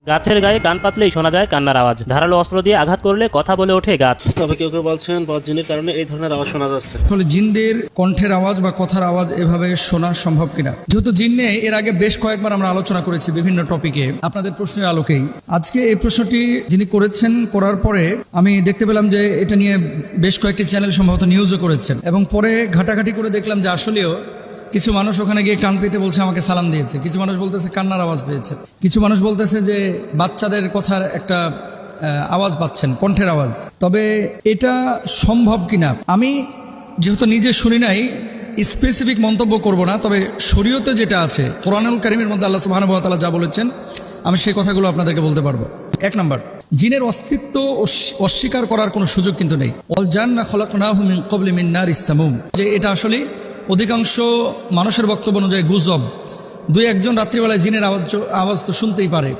গাছের গায়ে কান পাতলেই শোনা যায় কান্নার আওয়াজ। ধারালো অস্ত্র দিয়ে আঘাত করলে কথা বলে ওঠে গাছ। তবে কেউ কেউ বলছেন বজ্জিনের কারণে এই ধরনের আওয়াজ শোনা যাচ্ছে। ফলে জিনদের কণ্ঠের আওয়াজ বা কথার আওয়াজ এভাবে শোনা সম্ভব কিনা। যেহেতু জিন নিয়ে এর আগে বেশ কয়েকবার আমরা আলোচনা করেছি বিভিন্ন টপিকে, আপনাদের প্রশ্নের আলোকেই আজকে এই প্রশ্নটি যিনি করেছেন, করার পরে আমি দেখতে পেলাম যে এটা নিয়ে বেশ কয়েকটি চ্যানেল সম্ভবত নিউজও করেছেন, এবং পরে ঘাটাঘাটি করে দেখলাম যে আসলেও কিছু মানুষ ওখানে গিয়ে কান পেতে বলছে আমাকে সালাম দিয়েছে, কিছু মানুষ বলতেছে কান্নার আওয়াজ পেয়েছে, কিছু মানুষ বলতেছে যে বাচ্চাদের কথার একটা আওয়াজ পাচ্ছেন, কণ্ঠের আওয়াজ। তবে এটা সম্ভব কিনা আমি যেহেতু নিজে শুনি নাই, স্পেসিফিক মন্তব্য করব না। তবে শরীয়তে যেটা আছে, কোরআনুল কারীমের মধ্যে আল্লাহ সুবহানাহু ওয়া তাআলা যা বলেছেন আমি সেই কথাগুলো আপনাদেরকে বলতে পারবো। এক নম্বর, জিনের অস্তিত্ব অস্বীকার করার কোনো সুযোগ কিন্তু নেই। ওয়াল জান্না খলাকনাহু মিন ক্বাবলি মিন নারিস সামুম, যে এটা আসলে অধিকাংশ মানুষের বক্তব্য অনুযায়ী গুজব। দুই একজন রাত্রিবেলায় জিনের আওয়াজ তো শুনতেই পারে,